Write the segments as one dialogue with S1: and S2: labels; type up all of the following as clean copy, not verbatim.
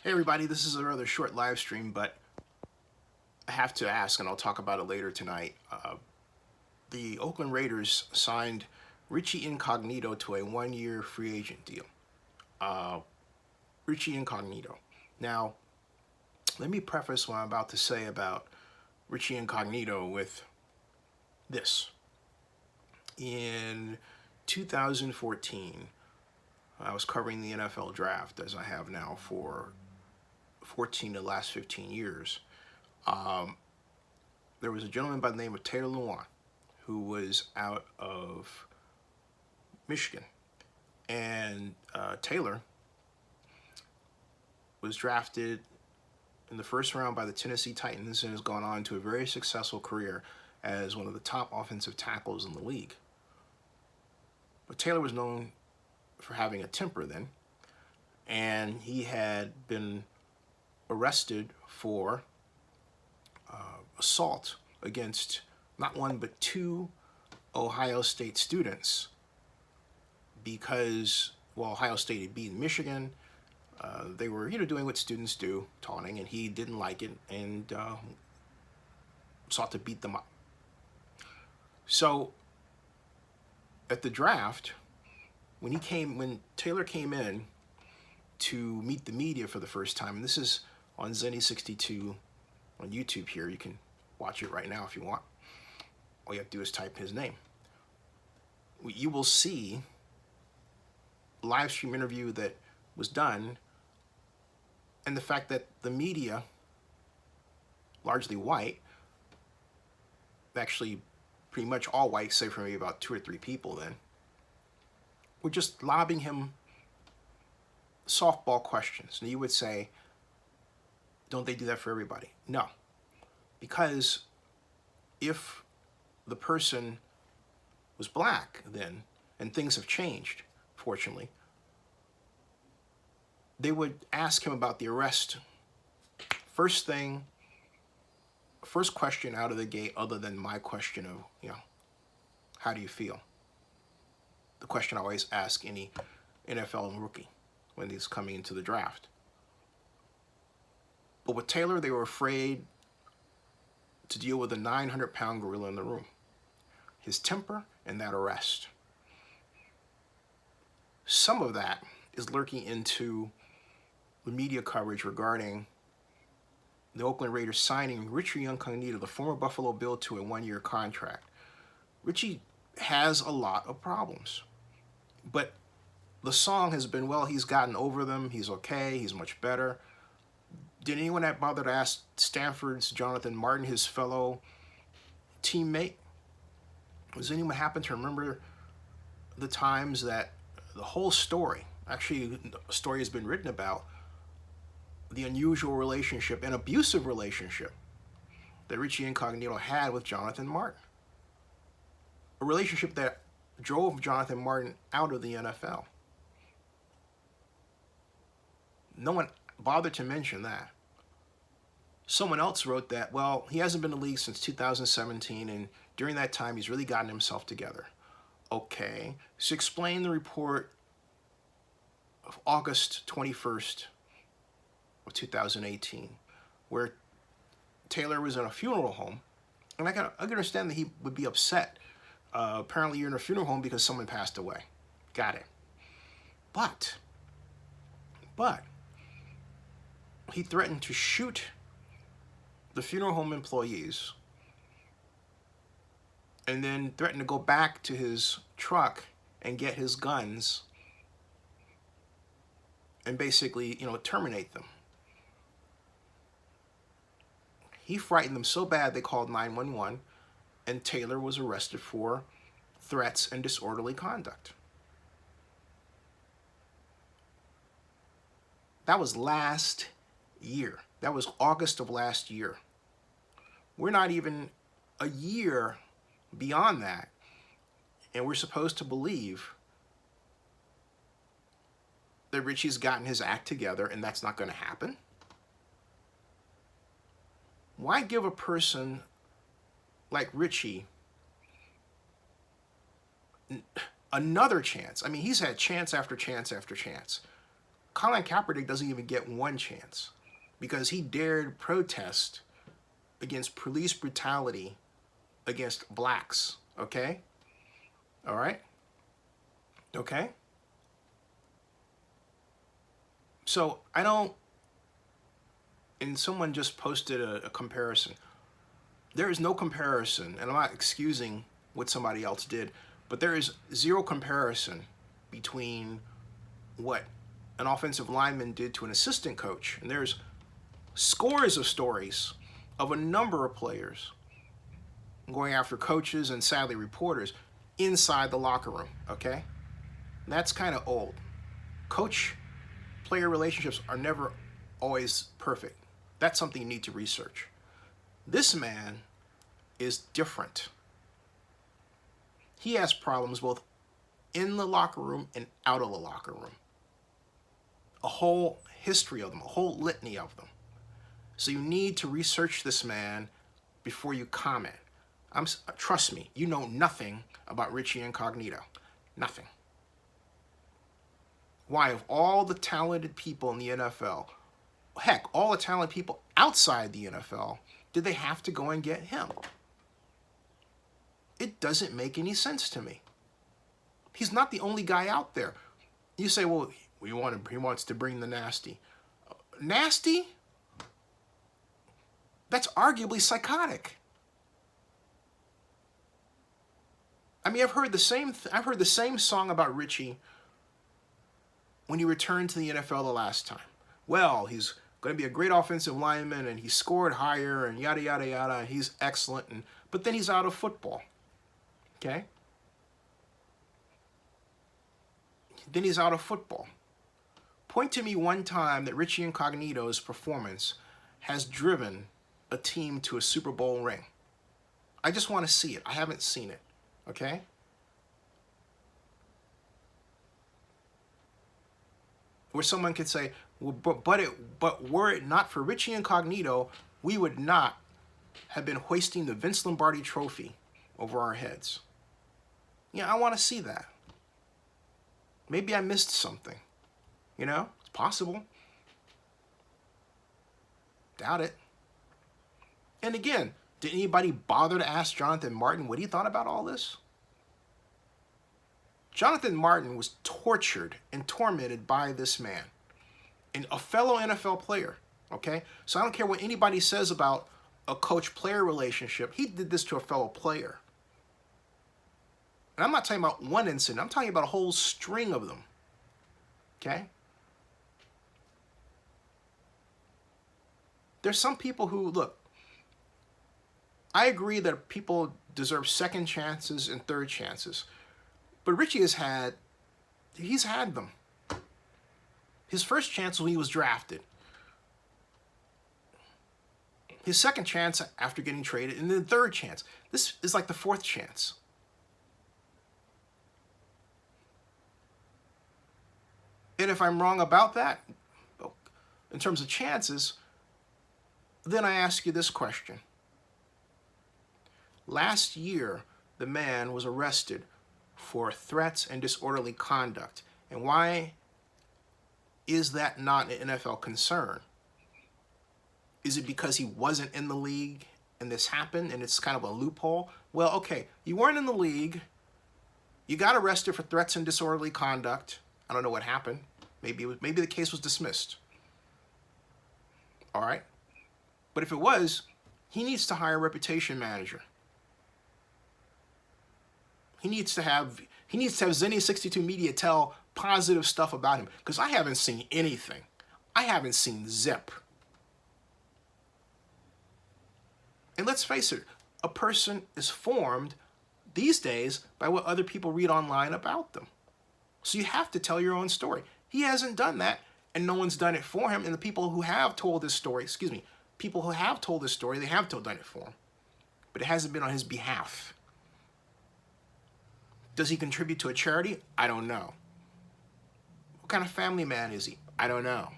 S1: Hey everybody, this is a rather short live stream, but I have to ask, and I'll talk about it later tonight. The Oakland Raiders signed Richie Incognito to a one-year free agent deal. Uh, Richie Incognito. Now, let me preface what I'm about to say about Richie Incognito with this. In 2014, I was covering the NFL draft, as I have now for 14 of the last 15 years. There was a gentleman by the name of Taylor Lewan who was out of Michigan. And Taylor was drafted in the first round by the Tennessee Titans and has gone on to a very successful career as one of the top offensive tackles in the league. But Taylor was known for having a temper then, and he had been arrested for assault against not one but two Ohio State students because, well, Ohio State had beaten Michigan. They were, doing what students do, taunting, and he didn't like it and sought to beat them up. So at the draft, when Taylor came in to meet the media for the first time, and this is on Zenny62 on YouTube here. You can watch it right now if you want. All you have to do is type his name. You will see a live stream interview that was done, and the fact that the media, largely white, actually pretty much all white, save for maybe about 2 or 3 people then, were just lobbing him softball questions. And you would say, don't they do that for everybody? No. Because if the person was black then, and things have changed, fortunately, they would ask him about the arrest. First question out of the gate, other than my question of, how do you feel? The question I always ask any NFL rookie when he's coming into the draft. But with Taylor, they were afraid to deal with a 900-pound gorilla in the room. His temper and that arrest. Some of that is lurking into the media coverage regarding the Oakland Raiders signing Richie Incognito, the former Buffalo Bill, to a one-year contract. Richie has a lot of problems. But the song has been, well, he's gotten over them, he's okay, he's much better. Did anyone bother to ask Stanford's Jonathan Martin, his fellow teammate? Does anyone happen to remember the times that the whole story, actually a story has been written about, the unusual relationship, an abusive relationship that Richie Incognito had with Jonathan Martin? A relationship that drove Jonathan Martin out of the NFL. No one bothered to mention that. Someone else wrote that, well, he hasn't been in the league since 2017, and during that time, he's really gotten himself together. Okay, so explain the report of August 21st of 2018, where Taylor was in a funeral home, and I can understand that he would be upset. Apparently, you're in a funeral home because someone passed away. Got it. But he threatened to shoot the funeral home employees and then threatened to go back to his truck and get his guns and basically, terminate them. He frightened them so bad they called 911, and Taylor was arrested for threats and disorderly conduct. That was last year. That was August of last year. We're not even a year beyond that, and we're supposed to believe that Richie's gotten his act together and that's not going to happen? Why give a person like Richie another chance? I mean, he's had chance after chance after chance. Colin Kaepernick doesn't even get one chance because he dared protest against police brutality against blacks, okay? All right? Okay? So I don't, and someone just posted a comparison. There is no comparison, and I'm not excusing what somebody else did, but there is zero comparison between what an offensive lineman did to an assistant coach. And there's scores of stories of a number of players going after coaches and sadly reporters inside the locker room, okay? And that's kind of old. Coach-player relationships are never always perfect. That's something you need to research. This man is different. He has problems both in the locker room and out of the locker room. A whole history of them, a whole litany of them. So you need to research this man before you comment. Trust me, you know nothing about Richie Incognito. Nothing. Why, of all the talented people in the NFL, heck, all the talented people outside the NFL, did they have to go and get him? It doesn't make any sense to me. He's not the only guy out there. You say, well, he wants to bring the nasty. Nasty? That's arguably psychotic. I mean, I've heard the same song about Richie when he returned to the NFL the last time. Well, he's going to be a great offensive lineman, and he scored higher, and yada, yada, yada, and he's excellent, but then he's out of football. Okay? Then he's out of football. Point to me one time that Richie Incognito's performance has driven a team to a Super Bowl ring. I just want to see it. I haven't seen it. Okay? Where someone could say, well, but were it not for Richie Incognito, we would not have been hoisting the Vince Lombardi trophy over our heads. Yeah, I want to see that. Maybe I missed something. You know, it's possible. Doubt it. And again, did anybody bother to ask Jonathan Martin what he thought about all this? Jonathan Martin was tortured and tormented by this man, and a fellow NFL player, okay? So I don't care what anybody says about a coach-player relationship. He did this to a fellow player. And I'm not talking about one incident. I'm talking about a whole string of them, okay? There's some people who, look, I agree that people deserve second chances and third chances. But Richie he's had them. His first chance when he was drafted. His second chance after getting traded, and then the third chance. This is like the fourth chance. And if I'm wrong about that, in terms of chances, then I ask you this question. Last year, the man was arrested for threats and disorderly conduct. And why is that not an NFL concern? Is it because he wasn't in the league and this happened and it's kind of a loophole? Well, okay, you weren't in the league. You got arrested for threats and disorderly conduct. I don't know what happened. Maybe the case was dismissed. All right? But if it was, he needs to hire a reputation manager. He needs to have Zenny 62 Media tell positive stuff about him, because I haven't seen anything. I haven't seen zip. And let's face it, a person is formed these days by what other people read online about them. So you have to tell your own story. He hasn't done that, and no one's done it for him. And the people who have told this story, people who have told this story, they have done it for him. But it hasn't been on his behalf. Does he contribute to a charity? I don't know. What kind of family man is he? I don't know.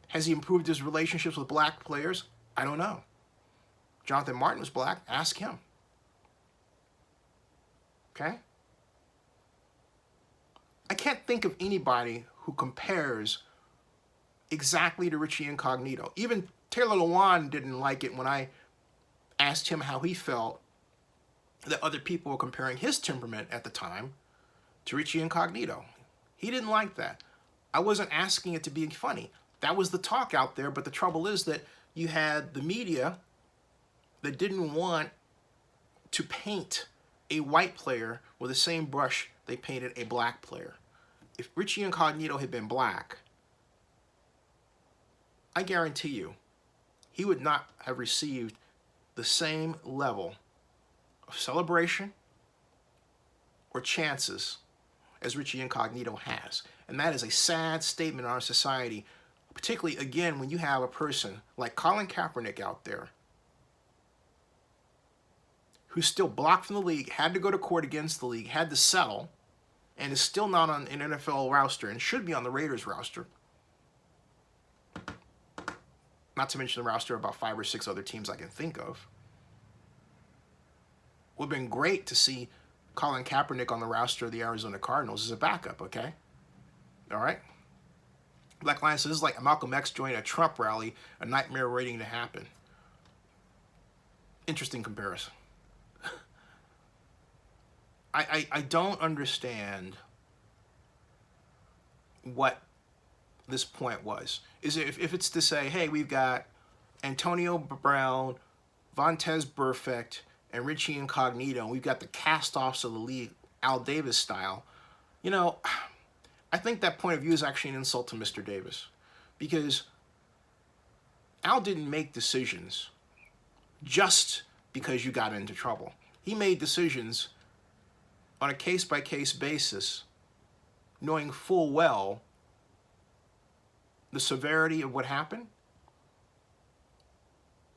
S1: Has he improved his relationships with black players? I don't know. Jonathan Martin was black. Ask him. Okay? can't think of anybody who compares exactly to Richie Incognito. Even Taylor Lewan didn't like it when I asked him how he felt that other people were comparing his temperament at the time to Richie Incognito. He didn't like that. I wasn't asking it to be funny. That was the talk out there, but the trouble is that you had the media that didn't want to paint a white player with the same brush they painted a black player. If Richie Incognito had been black, I guarantee you, he would not have received the same level of celebration or chances as Richie Incognito has. And that is a sad statement in our society, particularly, again, when you have a person like Colin Kaepernick out there who's still blocked from the league, had to go to court against the league, had to settle, and is still not on an NFL roster and should be on the Raiders roster. Not to mention the roster of about 5 or 6 other teams I can think of. It would have been great to see Colin Kaepernick on the roster of the Arizona Cardinals as a backup, okay? All right? Black Lion says this is like Malcolm X joining a Trump rally, a nightmare waiting to happen. Interesting comparison. I don't understand what this point was. Is it if it's to say, hey, we've got Antonio Brown, Vontaze Burfict, and Richie Incognito, and we've got the cast-offs of the league, Al Davis style. You know, I think that point of view is actually an insult to Mr. Davis, because Al didn't make decisions just because you got into trouble. He made decisions on a case-by-case basis, knowing full well the severity of what happened,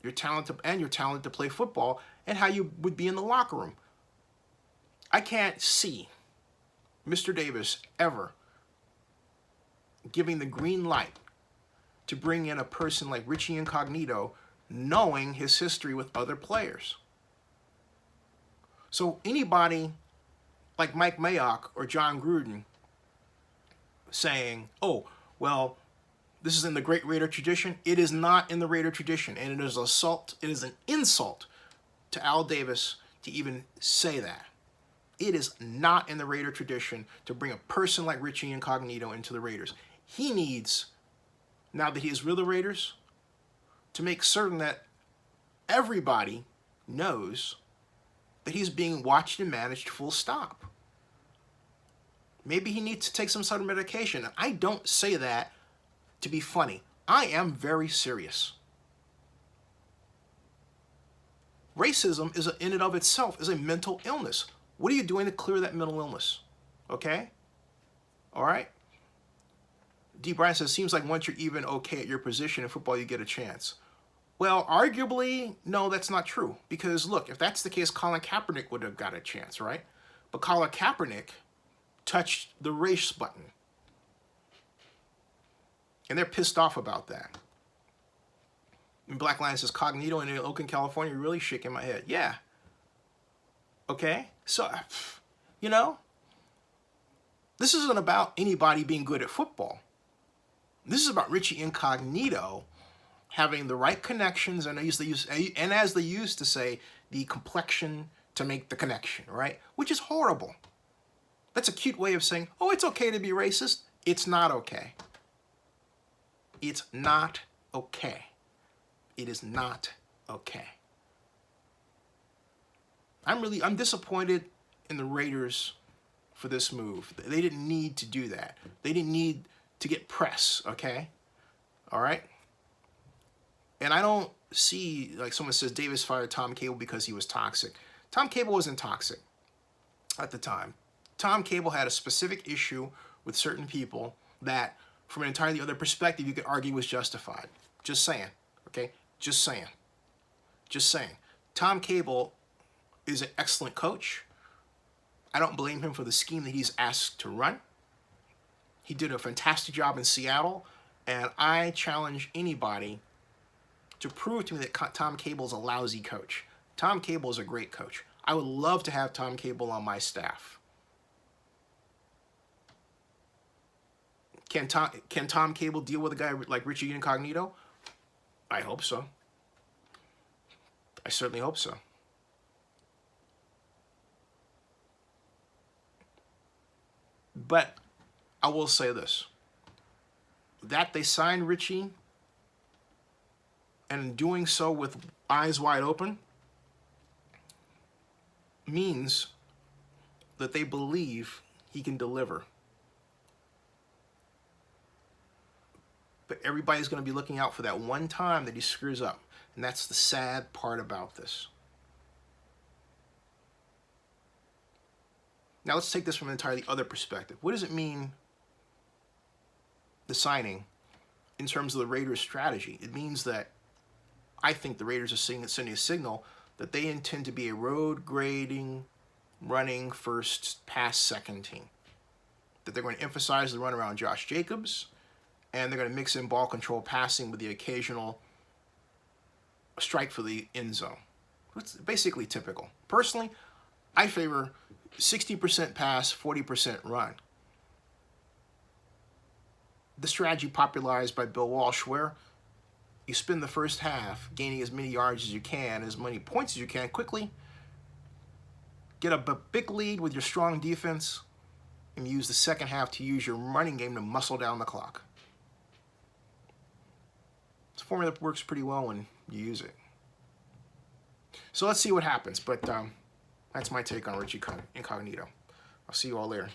S1: your talent to play football, and how you would be in the locker room. I can't see Mr. Davis ever giving the green light to bring in a person like Richie Incognito, knowing his history with other players. So anybody like Mike Mayock or John Gruden saying, oh, well, this is in the great Raider tradition. It is not in the Raider tradition, and it is assault. It is an insult to Al Davis to even say that. It is not in the Raider tradition to bring a person like Richie Incognito into the Raiders. He needs, now that he is with the Raiders, to make certain that everybody knows that he's being watched and managed full stop. Maybe he needs to take some sort of medication. I don't say that to be funny. I am very serious. Racism is in and of itself is a mental illness. What are you doing to clear that mental illness? Okay? All right? D. Bryan says, seems like once you're even okay at your position in football, you get a chance. Well, arguably, no, that's not true. Because, look, if that's the case, Colin Kaepernick would have got a chance, right? But Colin Kaepernick touched the race button. And they're pissed off about that. And Black Lion says, Cognito in Oakland, California, really shaking my head. Yeah. Okay? So, you know, this isn't about anybody being good at football. This is about Richie Incognito having the right connections, and as they used to say, the complexion to make the connection, right? Which is horrible. That's a cute way of saying, oh, it's okay to be racist. It's not okay. It's not okay. It is not okay. I'm disappointed in the Raiders for this move. They didn't need to do that. They didn't need to get press, okay? All right? And I don't see, like someone says, Davis fired Tom Cable because he was toxic. Tom Cable wasn't toxic at the time. Tom Cable had a specific issue with certain people that, from an entirely other perspective, you could argue was justified. Just saying, okay? Just saying. Just saying. Tom Cable is an excellent coach. I don't blame him for the scheme that he's asked to run. He did a fantastic job in Seattle, and I challenge anybody to prove to me that Tom Cable is a lousy coach. Tom Cable is a great coach. I would love to have Tom Cable on my staff. Can Tom Cable deal with a guy like Richie Incognito? I hope so. I certainly hope so. But I will say this. That they signed Richie, and in doing so with eyes wide open, means that they believe he can deliver. But everybody's going to be looking out for that one time that he screws up. And that's the sad part about this. Now let's take this from an entirely other perspective. What does it mean, the signing, in terms of the Raiders' strategy? It means that I think the Raiders are sending a signal that they intend to be a road grading, running first, pass second team. That they're going to emphasize the run around Josh Jacobs, and they're going to mix in ball control passing with the occasional strike for the end zone. It's basically typical. Personally, I favor 60% pass, 40% run. The strategy popularized by Bill Walsh, where you spend the first half gaining as many yards as you can, as many points as you can quickly, get a big lead with your strong defense, and use the second half to use your running game to muscle down the clock. It's a formula that works pretty well when you use it. So let's see what happens, but that's my take on Richie Incognito. I'll see you all later.